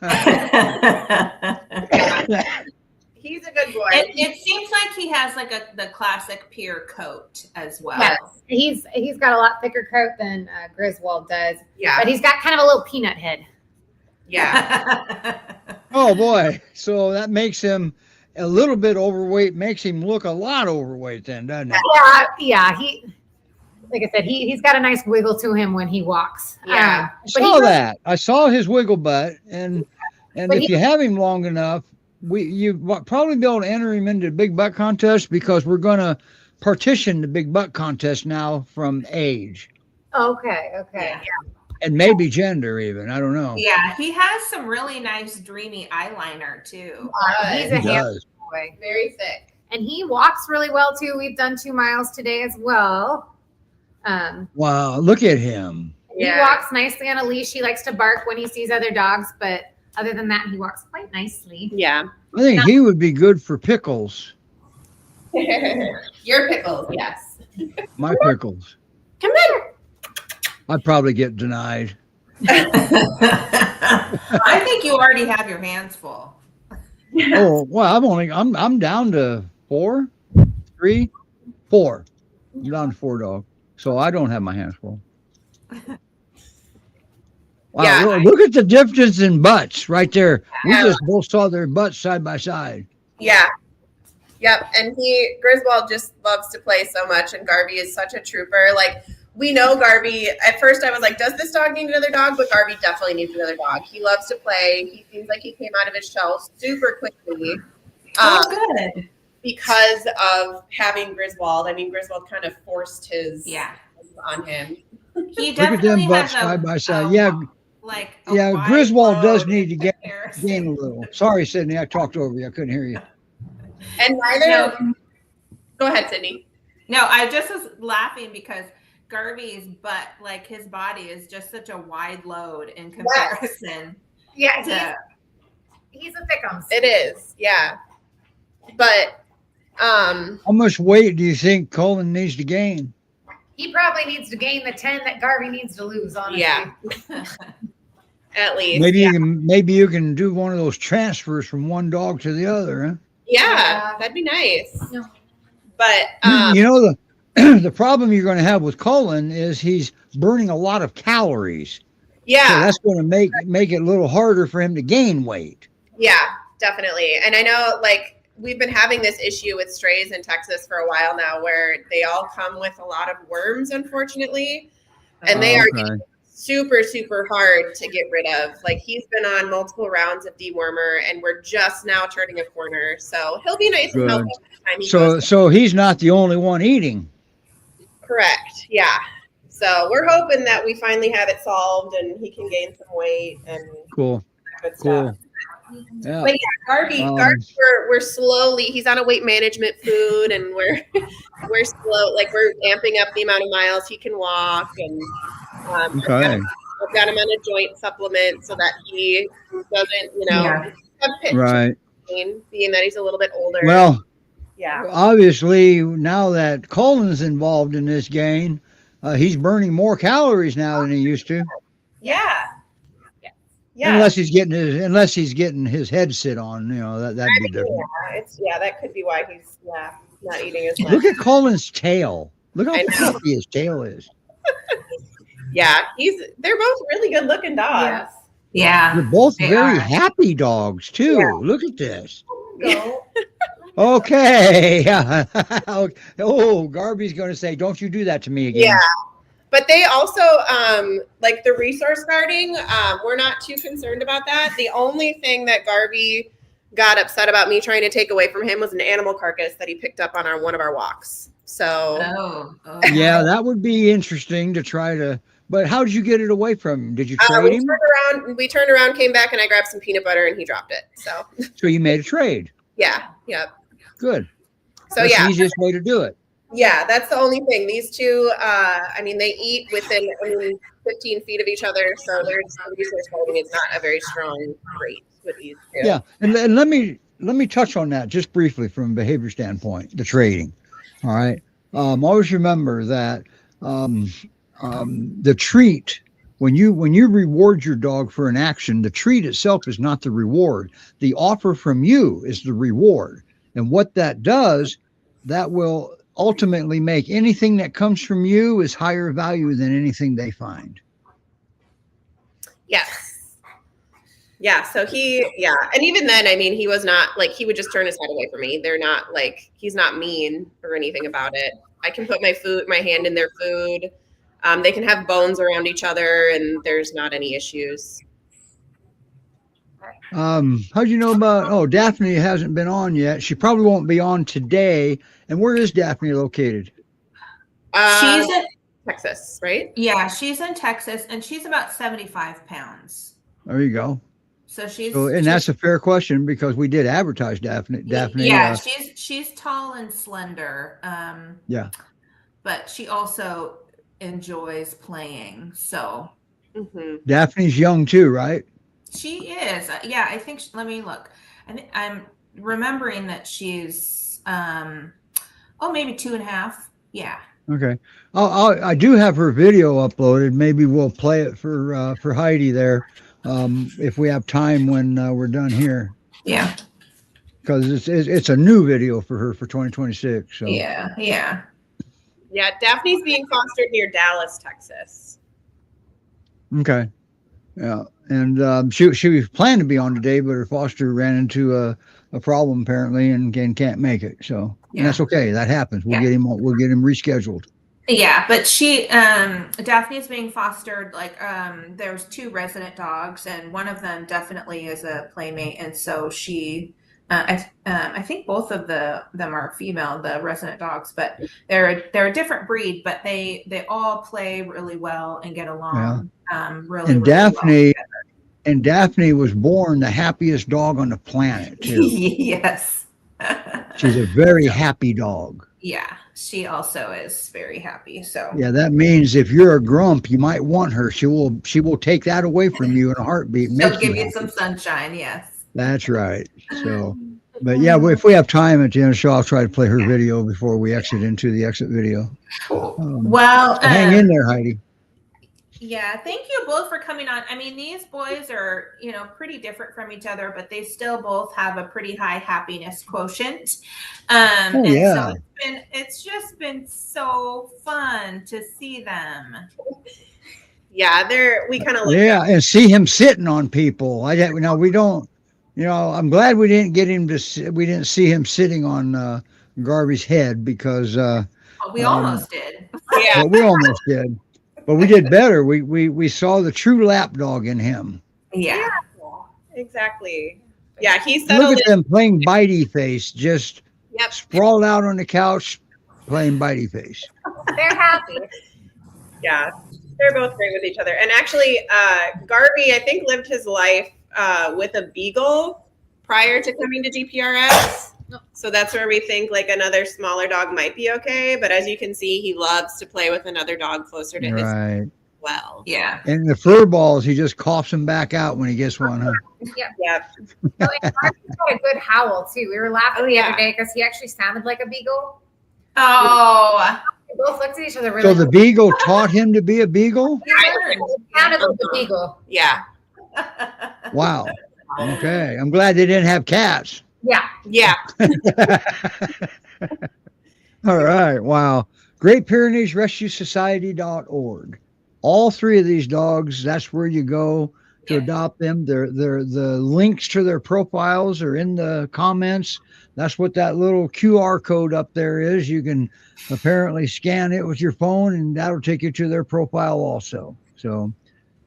He's a good boy. It seems like he has like the classic peer coat as well. Yes. He's got a lot thicker coat than Griswold does. Yeah. But he's got kind of a little peanut head. Yeah. Oh, boy. So that makes him a little bit overweight, makes him look a lot overweight then, doesn't it? Yeah. Like I said, he's got a nice wiggle to him when he walks. Yeah. I saw that. I saw his wiggle butt. And if you have him long enough, you probably be able to enter him into the big butt contest because we're going to partition the big butt contest now from age. Okay. Yeah. And maybe gender even. I don't know. Yeah, he has some really nice dreamy eyeliner too. He's a He handsome does. boy. Very thick. And he walks really well too. We've done 2 miles today as well. Wow. Look at him. He walks nicely on a leash. He likes to bark when he sees other dogs, but other than that, he walks quite nicely. Yeah. I think he would be good for pickles. Your pickles, yes. My pickles. Come here. I'd probably get denied. I think you already have your hands full. Oh, well, I'm down to 4, 3, 4. I'm down to 4 dogs. So I don't have my hands full. Wow, Yeah. look at the difference in butts right there. We just both saw their butts side by side. Yeah. Yep. And Griswold just loves to play so much, and Garvey is such a trooper. Like, we know Garvey. At first, I was like, does this dog need another dog? But Garvey definitely needs another dog. He loves to play. He seems like he came out of his shell super quickly. Good. Because of having Griswold. I mean, Griswold kind of forced his on him. He Look at definitely them butts has side by side. Yeah, like yeah. Griswold does need to comparison. gain a little. Sorry, Sydney, I talked over you. I couldn't hear you. And neither. Go ahead, Sydney. No, I just was laughing because Garvey's butt, like his body, is just such a wide load in comparison. Yeah, he's a thickums. It is, yeah. But How much weight do you think Colin needs to gain? He probably needs to gain the 10 that Garvey needs to lose, honestly. Yeah. At least. Maybe you can do one of those transfers from one dog to the other, huh? Yeah, that'd be nice. Yeah. But You know, the problem you're going to have with Cullen is he's burning a lot of calories. yeah. So that's going to make it a little harder for him to gain weight. Yeah, definitely. And I know, like, we've been having this issue with strays in Texas for a while now where they all come with a lot of worms, unfortunately. And they are getting super, super hard to get rid of. Like, he's been on multiple rounds of dewormer, and we're just now turning a corner. So he'll be nice and healthy by the time he goes. So he's not the only one eating. Correct. Yeah. So we're hoping that we finally have it solved and he can gain some weight and Cool. good stuff. Cool. Yeah. But yeah, Garvey, we're slowly. He's on a weight management food, and we're slow. Like, we're amping up the amount of miles he can walk, and I've got him on a joint supplement so that he doesn't, have pitch pain, being that he's a little bit older. Well, yeah. Obviously, now that Cullen's involved in this game, he's burning more calories now than he used to. Yeah. Yeah. Unless he's getting his head sit on, that'd be different. Yeah, that could be why he's not eating as much. Look at Cullen's tail. Look how fluffy his tail is. Yeah, they're both really good looking dogs. Yeah. They're both very happy dogs too. Yeah. Look at this. Okay. Oh, Garvey's going to say, "Don't you do that to me again." Yeah. But they also, like the resource guarding, we're not too concerned about that. The only thing that Garvey got upset about me trying to take away from him was an animal carcass that he picked up on one of our walks. So, yeah, that would be interesting to try to. But how did you get it away from him? Did you trade him? We turned around, came back, and I grabbed some peanut butter, and he dropped it. So you made a trade. Yeah. Yep. Good. So that's the easiest way to do it. Yeah, that's the only thing. These two, they eat within 15 feet of each other, so there's resource holding is not a very strong rate with these two. Yeah, and let me touch on that just briefly from a behavior standpoint, the trading. All right, always remember that the treat, when you reward your dog for an action, the treat itself is not the reward. The offer from you is the reward, and what that does, that will ultimately make anything that comes from you is higher value than anything they find. Yes. Yeah. So and even then, he was not like, he would just turn his head away from me. They're not like, he's not mean or anything about it. I can put my hand in their food. They can have bones around each other and there's not any issues. How'd you know about, Daphne hasn't been on yet. She probably won't be on today. And where is Daphne located? She's in Texas, right? Yeah, she's in Texas and she's about 75 pounds. There you go. So that's a fair question because we did advertise Daphne. Yeah, she's tall and slender. Yeah. But she also enjoys playing. So Daphne's young too, right? She is. Yeah, I think. Let me look. I'm remembering that she's maybe 2.5. Yeah. Okay. I do have her video uploaded. Maybe we'll play it for Heidi there, if we have time when we're done here. Yeah. Because it's a new video for her for 2026. So. Yeah. Yeah. Yeah. Daphne's being fostered near Dallas, Texas. Okay. Yeah. And she planned to be on today, but her foster ran into a problem apparently and can't make it. So and that's okay. That happens. We'll get him rescheduled. Yeah, but Daphne is being fostered. Like there's 2 resident dogs, and one of them definitely is a playmate, and so she. I think both of them are female, the resident dogs, but they're a different breed, but they all play really well and get along really. And Daphne, and Daphne was born the happiest dog on the planet too. Yes, she's a very happy dog. Yeah, she also is very happy. So yeah, that means if you're a grump, you might want her. She will take that away from you in a heartbeat. She'll give you some sunshine. Yes. That's right. So, But yeah, if we have time at the end of the show, I'll try to play her video before we exit into the exit video. Well, So hang in there, Heidi. Yeah, thank you both for coming on. I mean, these boys are, pretty different from each other, but they still both have a pretty high happiness quotient. Oh, yeah. So it's just been so fun to see them. Yeah, we kind of Yeah, and see him sitting on people. Now we don't. I'm glad we didn't get him to. We didn't see him sitting on Garvey's head because we almost did. Yeah, well, we almost did, but we did better. We saw the true lap dog in him. Yeah, exactly. Yeah, he settled. Look at them playing bitey face, just sprawled out on the couch, playing bitey face. They're happy. Yeah, they're both great with each other. And actually, Garvey, I think, lived his life with a beagle prior to coming to GPRS. So that's where we think like another smaller dog might be okay. But as you can see, he loves to play with another dog closer to his as well. Yeah. And the fur balls, he just coughs them back out when he gets one. Huh? Yep. And Garvey's got a good howl too. We were laughing the other day because he actually sounded like a beagle. Oh. We both looked at each other. So the beagle taught him to be a beagle? He sounded like a beagle. Yeah. Wow. Okay. I'm glad they didn't have cats. Yeah. Yeah. All right. Wow. Great Pyrenees Rescue Society.org. All three of these dogs, that's where you go to adopt them. The links to their profiles are in the comments. That's what that little QR code up there is. You can apparently scan it with your phone and that'll take you to their profile also. So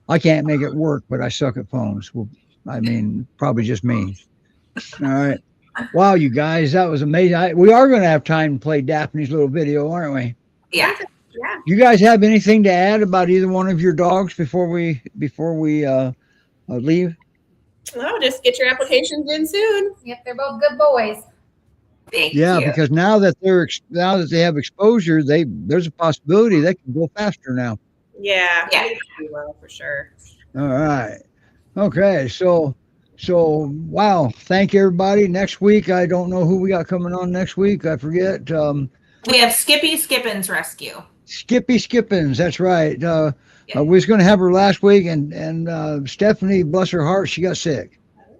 I can't make it work, but I suck at phones. Well, I mean, probably just me. All right. Wow, you guys, that was amazing. We are going to have time to play Daphne's little video, aren't we? Yeah. Yeah. You guys have anything to add about either one of your dogs before we leave? Well, just get your applications in soon. Yep, they're both good boys. Thank you. Because now that they have exposure, there's a possibility they can go faster now. Yeah. Yeah. We will for sure. All right. Okay. So wow. Thank you, everybody. Next week, I don't know who we got coming on next week. I forget. We have Skippy Skippins Rescue. Skippy Skippins. That's right. We was going to have her last week, and Stephanie, bless her heart, she got sick,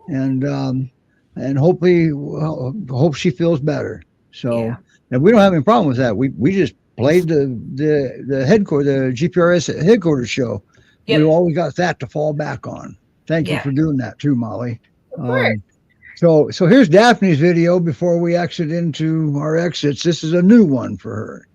and hopefully, hope she feels better. So, and we don't have any problem with that. We just played the headquarters, the GPRS headquarters show. Yep. We always got that to fall back on. Thank you for doing that too, Molly. Of course. So here's Daphne's video before we exit into our exits. This is a new one for her.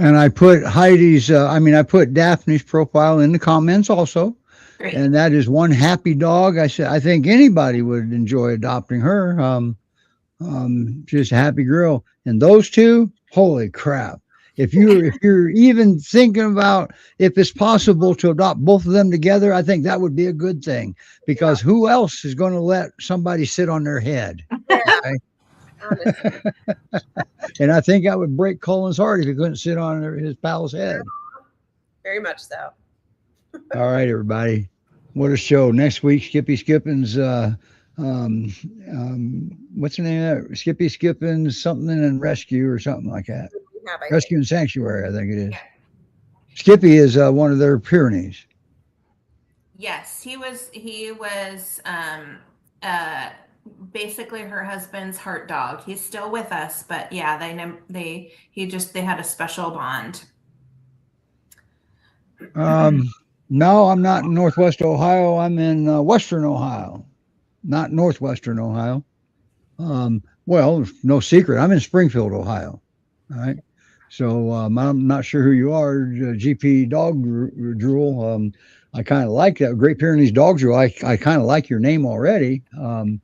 And I put I put Daphne's profile in the comments also. Great. And that is one happy dog. I said, I think anybody would enjoy adopting her. Just a happy girl. And those two, holy crap. If you're even thinking about if it's possible to adopt both of them together, I think that would be a good thing, because who else is going to let somebody sit on their head? Yeah, Okay? honestly. And I think I would break Colin's heart if he couldn't sit on his pal's head. Very much so. All right, everybody. What a show. Next week, Skippy Skippins, what's the name of that? Skippy Skippins something and Rescue or something like that. Yeah, I Rescue and Sanctuary, I think it is. Yeah. Skippy is one of their Pyrenees. Yes, he was basically her husband's heart dog. He's still with us, but yeah, they had a special bond. No, I'm not in Northwest Ohio. I'm in Western Ohio, not Northwestern Ohio. Well, no secret. I'm in Springfield, Ohio. All right. So I'm not sure who you are, GP Dog Drool. I kind of like that. Great Pyrenees Dog Drool. I kind of like your name already. One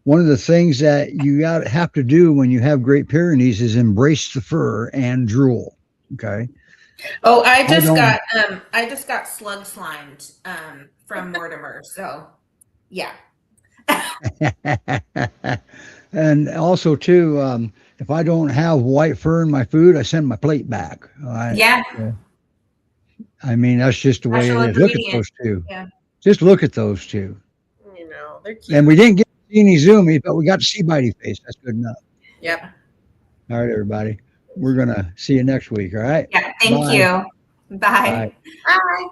of the things that you have to do when you have Great Pyrenees is embrace the fur and drool. Okay. Oh, I just got slug slimed from Mortimer. So yeah. And also too, if I don't have white fur in my food, I send my plate back. Yeah. I mean, that's just the way it is. Look at those two. Yeah. Just look at those two. You know, they're cute. And we didn't get to see any zoomies, but we got to see Bitey Face. That's good enough. Yep. All right, everybody. We're going to see you next week. All right. Yeah. Thank Bye. you. Bye. Bye. Bye.